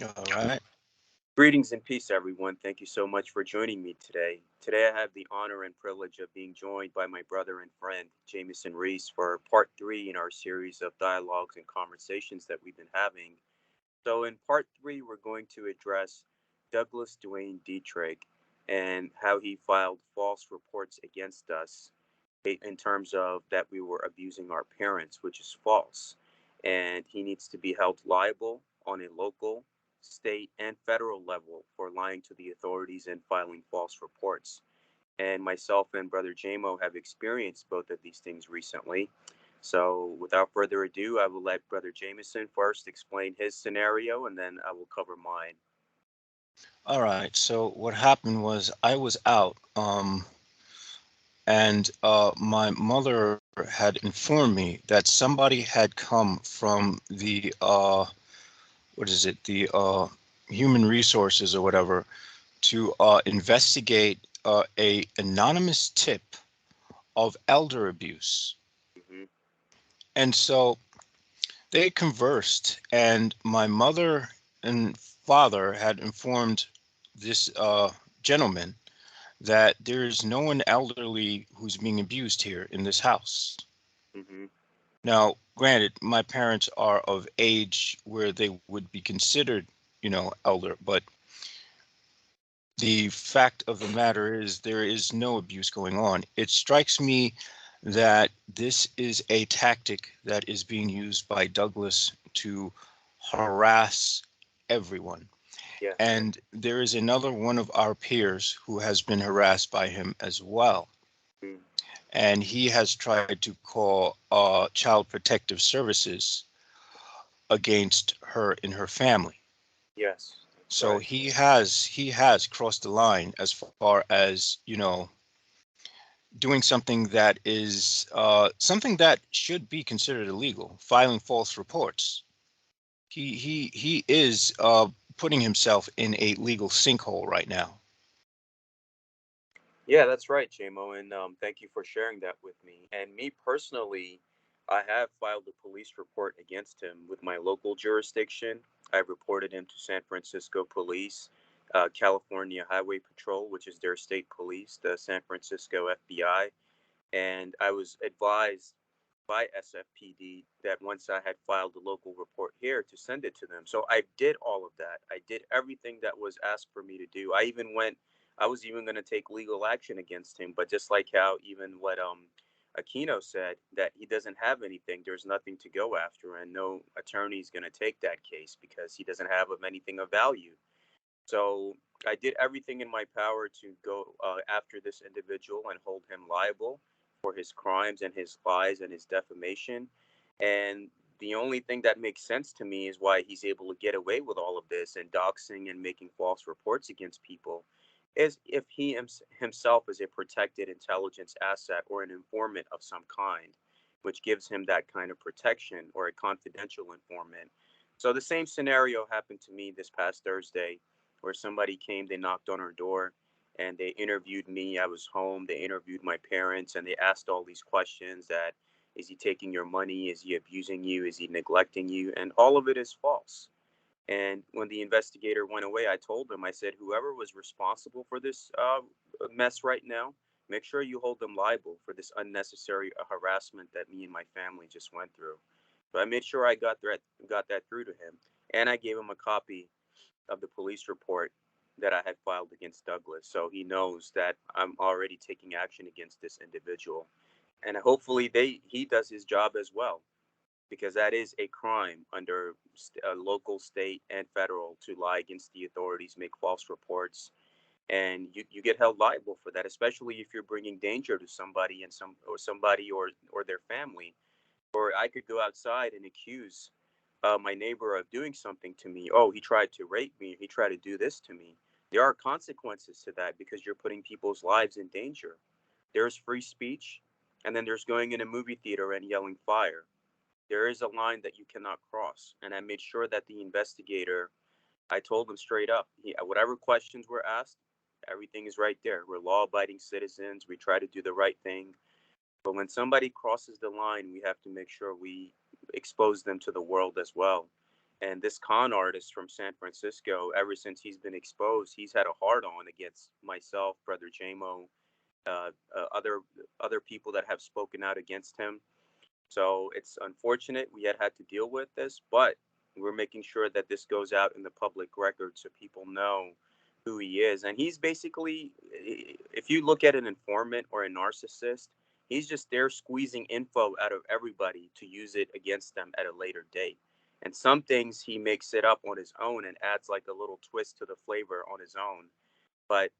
All right. Greetings and peace, everyone. Thank you so much for joining me today. Today, I have the honor and privilege of being joined by my brother and friend, Jameson Reese, for part three in our series of dialogues and conversations that we've been having. So, in part three, we're going to address Douglas Duane Dietrich and how he filed false reports against us in terms of that we were abusing our parents, which is false. And he needs to be held liable on a local, state, and federal level for lying to the authorities and filing false reports. And myself and Brother Jamo have experienced both of these things recently. So, without further ado, I will let Brother Jameson first explain his scenario, and then I will cover mine. All right. So what happened was I was out, and my mother had informed me that somebody had come from the what is it, the human resources or whatever, to investigate a anonymous tip of elder abuse. Hmm. And so they conversed, and my mother and father had informed this gentleman that there is no one elderly who's being abused here in this house. Hmm. Now, granted, my parents are of age where they would be considered, elder, but the fact of the matter is there is no abuse going on. It strikes me that this is a tactic that is being used by Douglas to harass everyone. Yes. And there is another one of our peers who has been harassed by him as well. Mm. And he has tried to call Child Protective Services against her and her family. Yes. That's So right. he has crossed the line as far as, doing something that is something that should be considered illegal, filing false reports. He is putting himself in a legal sinkhole right now. Yeah, that's right, JMO, and thank you for sharing that with me. And me personally, I have filed a police report against him with my local jurisdiction. I've reported him to San Francisco Police, California Highway Patrol, which is their state police, the San Francisco FBI, and I was advised by SFPD that once I had filed the local report here to send it to them. So I did all of that. I did everything that was asked for me to do. I was even going to take legal action against him, but just like how even what Aquino said, that he doesn't have anything, there's nothing to go after, and no attorney is going to take that case because he doesn't have of anything of value. So I did everything in my power to go after this individual and hold him liable for his crimes and his lies and his defamation. And the only thing that makes sense to me is why he's able to get away with all of this and doxing and making false reports against people is if he himself is a protected intelligence asset or an informant of some kind, which gives him that kind of protection, or a confidential informant. So the same scenario happened to me this past Thursday, where somebody came, they knocked on our door, and they interviewed me. I was home. They interviewed my parents, and they asked all these questions: that is he taking your money? Is he abusing you? Is he neglecting you? And all of it is false. And when the investigator went away, I told him, I said, whoever was responsible for this mess right now, make sure you hold them liable for this unnecessary harassment that me and my family just went through. So I made sure I got that through to him, and I gave him a copy of the police report that I had filed against Douglas, so he knows that I'm already taking action against this individual, and hopefully he does his job as well, because that is a crime under local, state, and federal to lie against the authorities, make false reports, and you get held liable for that, especially if you're bringing danger to somebody and somebody or their family. Or I could go outside and accuse my neighbor of doing something to me. Oh, he tried to rape me. He tried to do this to me. There are consequences to that because you're putting people's lives in danger. There's free speech, and then there's going in a movie theater and yelling fire. There is a line that you cannot cross. And I made sure that the investigator, I told him straight up, whatever questions were asked, everything is right there. We're law abiding citizens. We try to do the right thing. But when somebody crosses the line, we have to make sure we expose them to the world as well. And this con artist from San Francisco, ever since he's been exposed, he's had a hard on against myself, Brother JMO, other people that have spoken out against him. So it's unfortunate we had to deal with this, but we're making sure that this goes out in the public record so people know who he is. And he's basically, if you look at an informant or a narcissist, he's just there squeezing info out of everybody to use it against them at a later date. And some things he makes it up on his own and adds like a little twist to the flavor on his own. But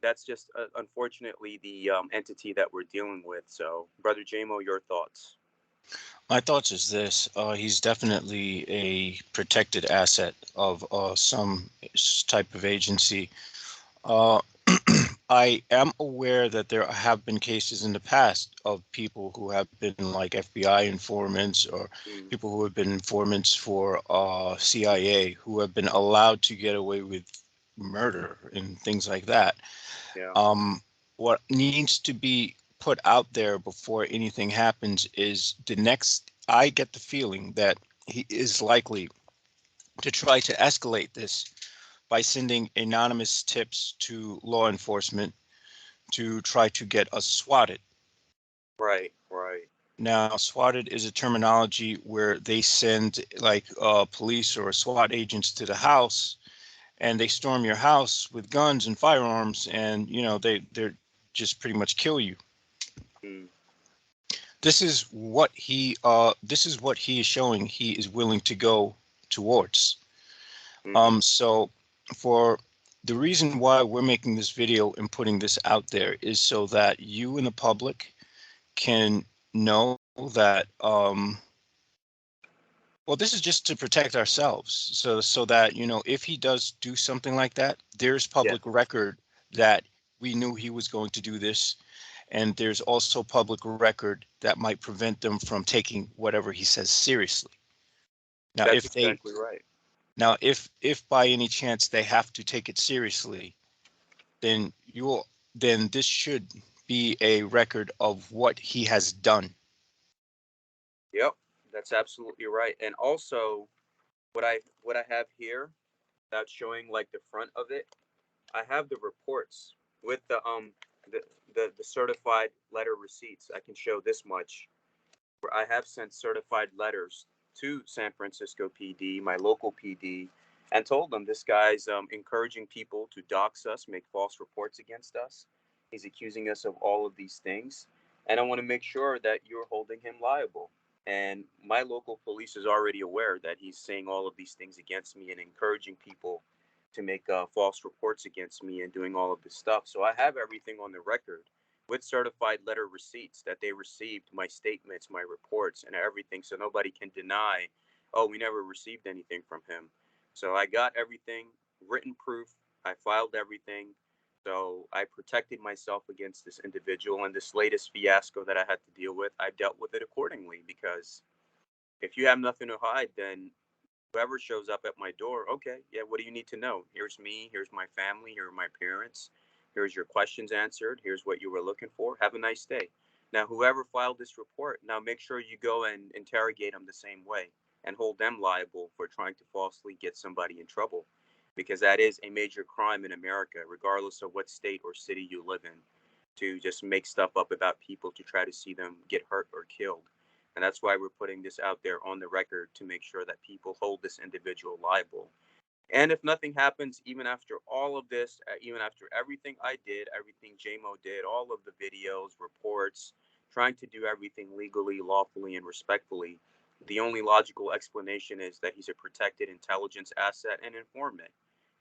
that's just unfortunately the entity that we're dealing with. So, Brother JMO, your thoughts? My thoughts is this: he's definitely a protected asset of some type of agency. Uh, I am aware that there have been cases in the past of people who have been like FBI informants or Mm, people who have been informants for CIA who have been allowed to get away with murder and things like that. yeah, What needs to be put out there before anything happens is the next. I get the feeling that he is likely to try to escalate this by sending anonymous tips to law enforcement to try to get us swatted. right, right. Now, swatted is a terminology where they send like police or SWAT agents to the house and they storm your house with guns and firearms and they're just pretty much kill you. Mm, This is what he is showing he is willing to go towards. mm-hmm, So for the reason why we're making this video and putting this out there is so that you and the public can know that well, this is just to protect ourselves, so that if he does do something like that, there's yes, public record that we knew he was going to do this, and there's also public record that might prevent them from taking whatever he says seriously. Now, that's if they exactly right. now if by any chance they have to take it seriously, then this should be a record of what he has done. Yep, that's absolutely right. And also, what I have here, without showing like the front of it, I have the reports with the the certified letter receipts. I can show this much. Where I have sent certified letters to San Francisco PD, my local PD, and told them this guy's encouraging people to dox us, make false reports against us. He's accusing us of all of these things, and I want to make sure that you're holding him liable. And my local police is already aware that he's saying all of these things against me and encouraging people to make false reports against me and doing all of this stuff. So I have everything on the record with certified letter receipts that they received my statements, my reports, and everything. So nobody can deny, oh, we never received anything from him. So I got everything, written proof. I filed everything. So I protected myself against this individual and this latest fiasco that I had to deal with. I dealt with it accordingly because if you have nothing to hide, then whoever shows up at my door, okay, yeah, what do you need to know? Here's me, here's my family, here are my parents, here's your questions answered, here's what you were looking for. Have a nice day. Now, whoever filed this report, now make sure you go and interrogate them the same way and hold them liable for trying to falsely get somebody in trouble because that is a major crime in America, regardless of what state or city you live in, to just make stuff up about people to try to see them get hurt or killed. And that's why we're putting this out there on the record to make sure that people hold this individual liable. And if nothing happens, even after all of this, even after everything I did, everything JMO did, all of the videos, reports, trying to do everything legally, lawfully, and respectfully, the only logical explanation is that he's a protected intelligence asset and informant,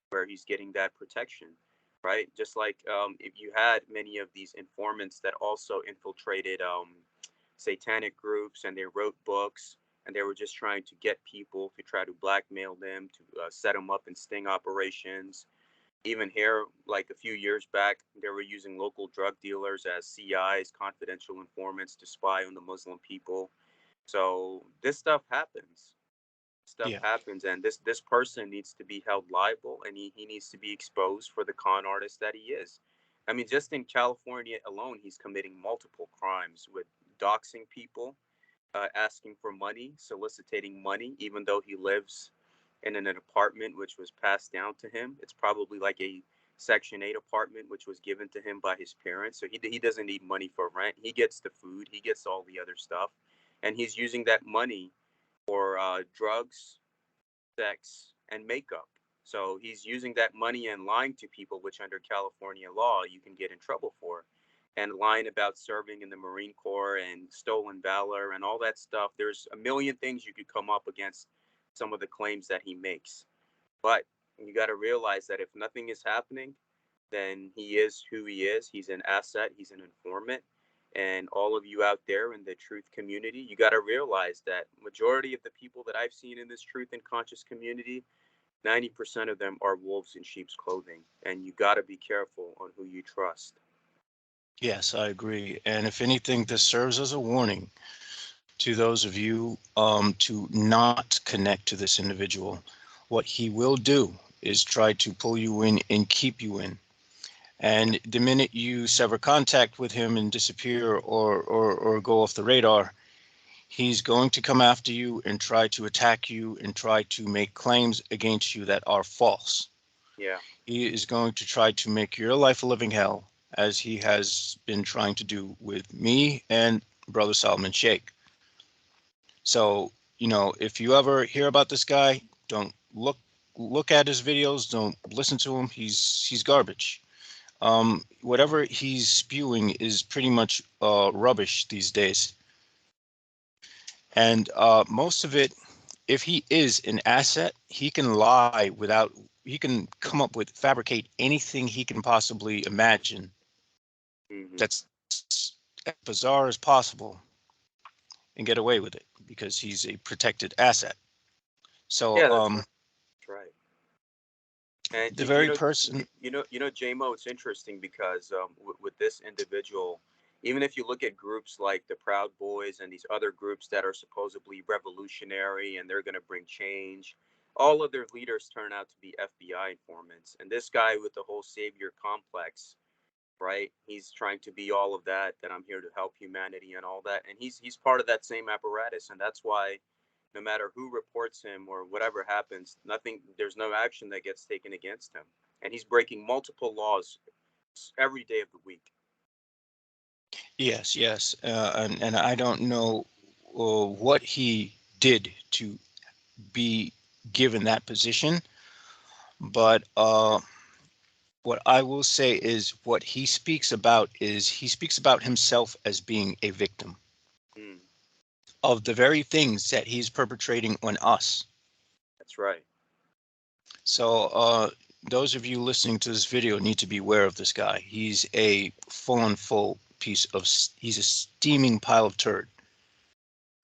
where he's getting that protection, right? Just like if you had many of these informants that also infiltrated satanic groups and they wrote books and they were just trying to get people to try to blackmail them to set them up in sting operations. Even here, like a few years back, they were using local drug dealers as CIs, confidential informants, to spy on the Muslim people. So this stuff happens. Stuff Yeah. happens, and this person needs to be held liable, and he needs to be exposed for the con artist that he is. I mean, just in California alone, he's committing multiple crimes with doxing people, asking for money, soliciting money, even though he lives in an apartment which was passed down to him. It's probably like a Section 8 apartment which was given to him by his parents. So he doesn't need money for rent. He gets the food, he gets all the other stuff. And he's using that money for drugs, sex, and makeup. So he's using that money and lying to people, which under California law you can get in trouble for, and lying about serving in the Marine Corps and stolen valor and all that stuff. There's a million things you could come up against some of the claims that he makes. But you got to realize that if nothing is happening, then he is who he is. He's an asset, he's an informant. And all of you out there in the truth community, you got to realize that majority of the people that I've seen in this truth and conscious community, 90% of them are wolves in sheep's clothing. And you got to be careful on who you trust. Yes, I agree. And if anything, this serves as a warning to those of you to not connect to this individual. What he will do is try to pull you in and keep you in. And the minute you sever contact with him and disappear or go off the radar, he's going to come after you and try to attack you and try to make claims against you that are false. Yeah. He is going to try to make your life a living hell, as he has been trying to do with me and brother Salman Sheikh. So, if you ever hear about this guy, don't look at his videos, don't listen to him. He's garbage. Whatever he's spewing is pretty much rubbish these days. And most of it, if he is an asset, he can lie he can come up with, fabricate anything he can possibly imagine Mm-hmm. that's as bizarre as possible and get away with it because he's a protected asset. So Yeah, that's right. That's right. And the very person, JMO, it's interesting because with this individual, even if you look at groups like the Proud Boys and these other groups that are supposedly revolutionary and they're going to bring change, all of their leaders turn out to be FBI informants. And this guy with the whole savior complex, right? He's trying to be all of that, that I'm here to help humanity and all that. And he's part of that same apparatus. And that's why no matter who reports him or whatever happens, there's no action that gets taken against him. And he's breaking multiple laws every day of the week. yes, and I don't know what he did to be given that position, but what I will say is what he speaks about himself as being a victim Mm, of the very things that he's perpetrating on us. that's right. So those of you listening to this video need to be aware of this guy. He's a full he's a steaming pile of turd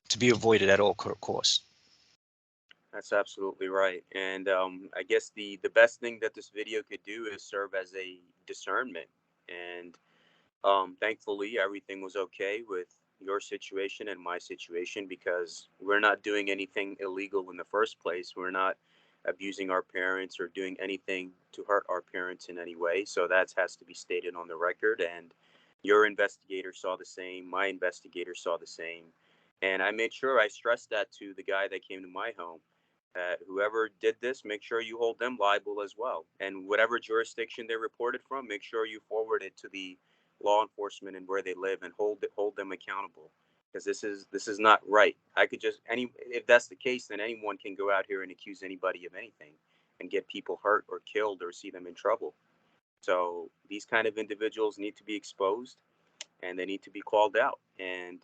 to be avoided at all costs. That's absolutely right. And I guess the best thing that this video could do is serve as a discernment. And thankfully, everything was okay with your situation and my situation because we're not doing anything illegal in the first place. We're not abusing our parents or doing anything to hurt our parents in any way. So that has to be stated on the record. And your investigator saw the same. My investigator saw the same. And I made sure I stressed that to the guy that came to my home. Whoever did this, make sure you hold them liable as well. And whatever jurisdiction they reported from, make sure you forward it to the law enforcement and where they live and hold them accountable because this is not right. I could just any If that's the case, then anyone can go out here and accuse anybody of anything and get people hurt or killed or see them in trouble. So these kind of individuals need to be exposed and they need to be called out. And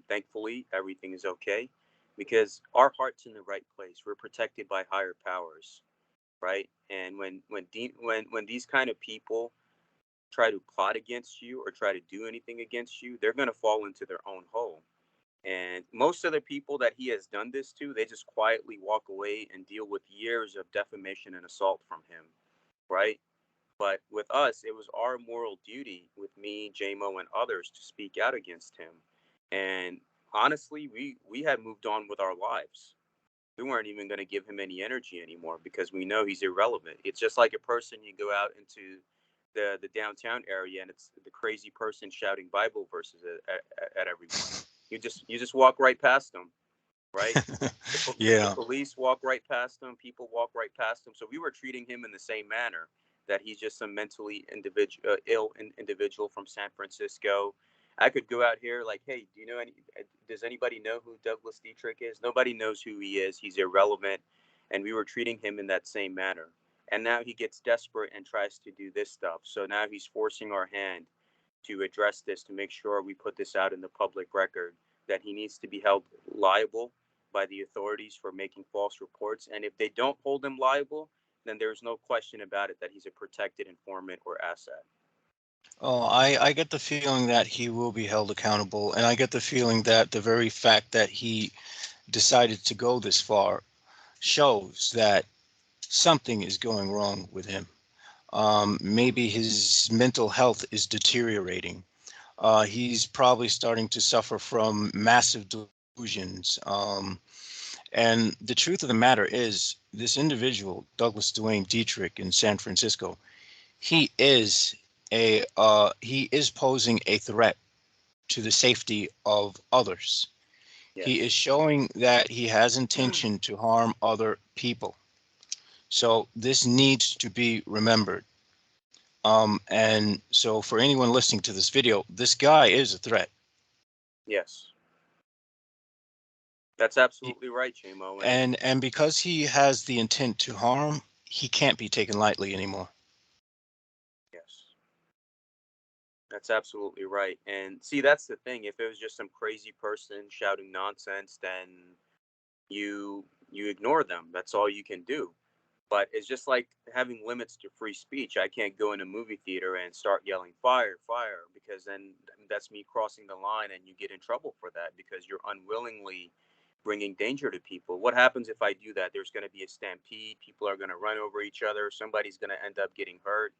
thankfully, everything is okay because our heart's in the right place. We're protected by higher powers, right? And when these kind of people try to plot against you or try to do anything against you, they're going to fall into their own hole. And most of the people that he has done this to, they just quietly walk away and deal with years of defamation and assault from him, right? But with us, it was our moral duty, with me, JMO, and others, to speak out against him. And honestly, we had moved on with our lives. We weren't even going to give him any energy anymore because we know he's irrelevant. It's just like a person you go out into the downtown area and it's the crazy person shouting Bible verses at everyone. You just walk right past them. right? The Yeah. police walk right past him. People walk right past him. So we were treating him in the same manner, that he's just some mentally ill individual from San Francisco. I could go out here like, hey, do you know any? Does anybody know who Douglas Dietrich is? Nobody knows who he is. He's irrelevant, and we were treating him in that same manner. And now he gets desperate and tries to do this stuff. So now he's forcing our hand to address this, to make sure we put this out in the public record, that he needs to be held liable by the authorities for making false reports. And if they don't hold him liable, then there's no question about it that he's a protected informant or asset. Oh, I get the feeling that he will be held accountable, and I get the feeling that the very fact that he decided to go this far shows that something is going wrong with him. Maybe his mental health is deteriorating. He's probably starting to suffer from massive delusions. And the truth of the matter is, this individual, Douglas Duane Dietrich in San Francisco, he is posing a threat to the safety of others. He is Yes. showing that he has intention to harm other people. So this needs to be remembered. And so for anyone listening to this video, this guy is a threat. Yes. That's absolutely right, Chamo. And And because he has the intent to harm, he can't be taken lightly anymore. yes, that's absolutely right. And see, that's the thing. If it was just some crazy person shouting nonsense, then you ignore them. That's all you can do. But it's just like having limits to free speech. I can't go in a movie theater and start yelling fire, fire, because then that's me crossing the line, and you get in trouble for that because you're unwillingly bringing danger to people. What happens if I do that? There's going to be a stampede. People are going to run over each other. Somebody's going to end up getting hurt.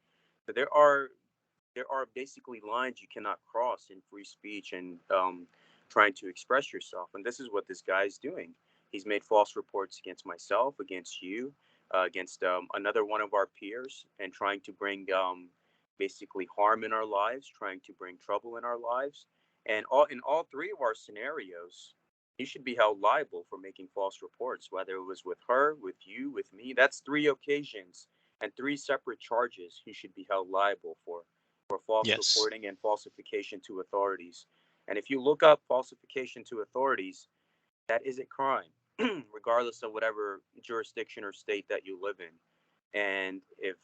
So there are basically lines you cannot cross in free speech and trying to express yourself. And this is what this guy is doing. He's made false reports against myself, against you, against another one of our peers, and trying to bring basically harm in our lives, trying to bring trouble in our lives. And in all three of our scenarios, he should be held liable for making false reports, whether it was with her, with you, with me. That's three occasions and three separate charges he should be held liable for false Yes. reporting and falsification to authorities. And if you look up falsification to authorities, that is a crime, regardless of whatever jurisdiction or state that you live in. And if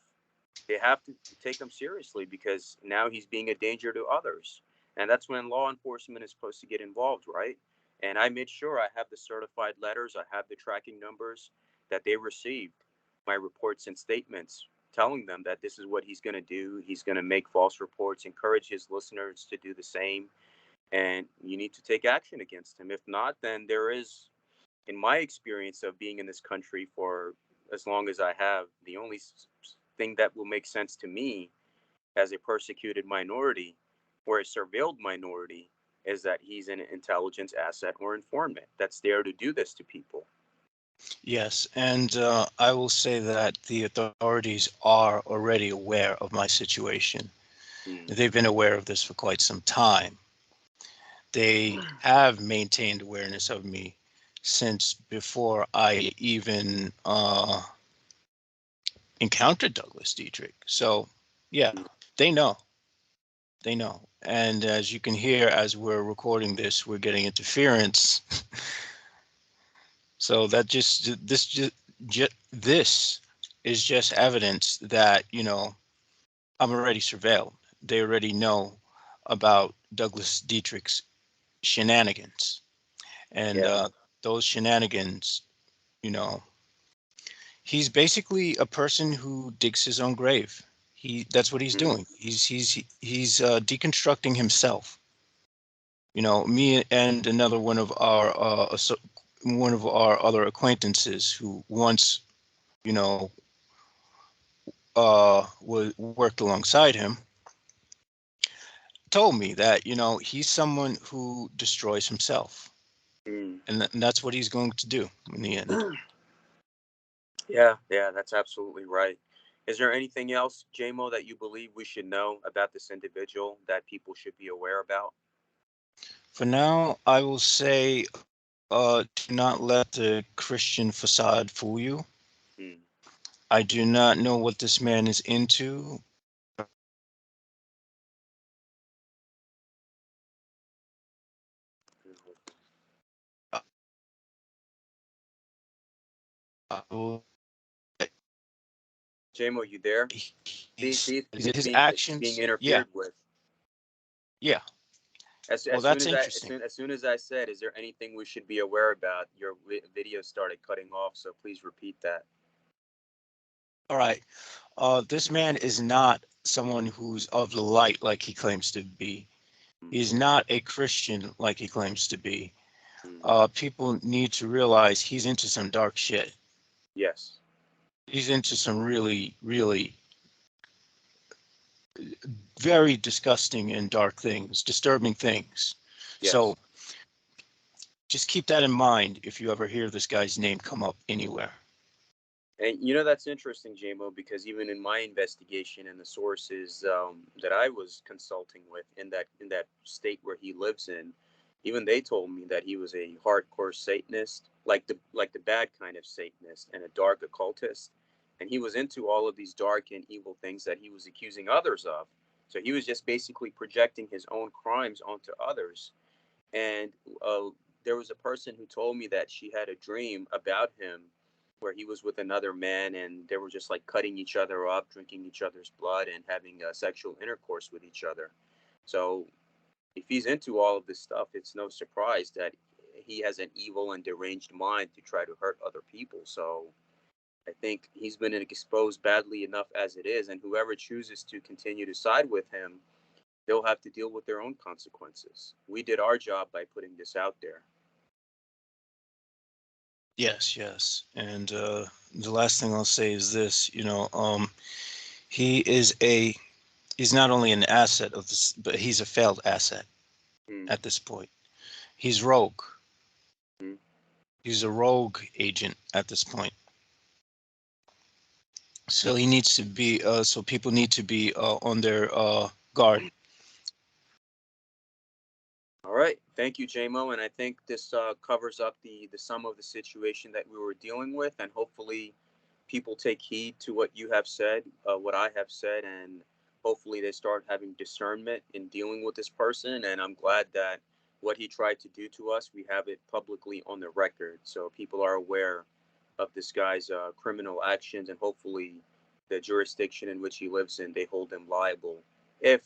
they have to take him seriously, because now he's being a danger to others. And that's when law enforcement is supposed to get involved, right? And I made sure I have the certified letters, I have the tracking numbers that they received, my reports and statements telling them that this is what he's going to do. He's going to make false reports, encourage his listeners to do the same, and you need to take action against him. If not, then there is, in my experience of being in this country for as long as I have, the only thing that will make sense to me as a persecuted minority or a surveilled minority is that he's an intelligence asset or informant that's there to do this to people. Yes. And I will say that the authorities are already aware of my situation. Mm. They've been aware of this for quite some time. They have maintained awareness of me since before I even encountered Douglas Dietrich. So, yeah, they know. They know. And as you can hear, as we're recording this, we're getting interference. So that this is just evidence that, I'm already surveilled. They already know about Douglas Dietrich's shenanigans. And Yeah. those shenanigans, you know, he's basically a person who digs his own grave. That's what he's Mm. doing. He's deconstructing himself. Me and another one of our other acquaintances who once, you know, worked alongside him, told me that he's someone who destroys himself, Mm. and that's what he's going to do in the end. Yeah, yeah, that's absolutely right. Is there anything else, JMO, that you believe we should know about this individual that people should be aware about? For now, I will say Do not let the Christian facade fool you. Hmm. I do not know what this man is into. Uh, JMO, you there? He's his being actions. Yeah, interfered with. yeah. Well, that's interesting. As soon as I said, is there anything we should be aware about? Your video started cutting off, so please repeat that. All right. This man is not someone who's of the light like he claims to be. Hmm. He's not a Christian like he claims to be. Hmm. People need to realize he's into some dark shit. Yes. He's into some really, really very disgusting and dark things, disturbing things. Yes. So just keep that in mind if you ever hear this guy's name come up anywhere. And that's interesting, JMO, because even in my investigation and the sources that I was consulting with in that state where he lives in, even they told me that he was a hardcore Satanist, like the bad kind of Satanist and a dark occultist, and he was into all of these dark and evil things that he was accusing others of. So he was just basically projecting his own crimes onto others. And uh, there was a person who told me that she had a dream about him where he was with another man and they were just like cutting each other up, drinking each other's blood, and having sexual intercourse with each other. So if he's into all of this stuff, it's no surprise that he has an evil and deranged mind to try to hurt other people. So I think he's been exposed badly enough as it is, and whoever chooses to continue to side with him, they'll have to deal with their own consequences. We did our job by putting this out there. Yes, yes. And the last thing I'll say is this, he is he's not only an asset of this, but he's a failed asset Hmm. at this point. He's rogue. Hmm. He's a rogue agent at this point. So he needs to be, so people need to be on their guard. All right. Thank you, JMO. And I think this covers up the sum of the situation that we were dealing with. And hopefully, people take heed to what you have said, what I have said, and hopefully they start having discernment in dealing with this person. And I'm glad that what he tried to do to us, we have it publicly on the record. So people are aware of this guy's criminal actions. And hopefully, the jurisdiction in which he lives in, they hold him liable if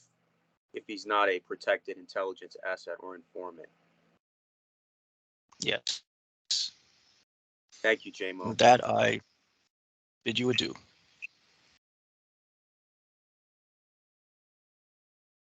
he's not a protected intelligence asset or informant. Yes. Thank you, JMO. With that, I bid you adieu.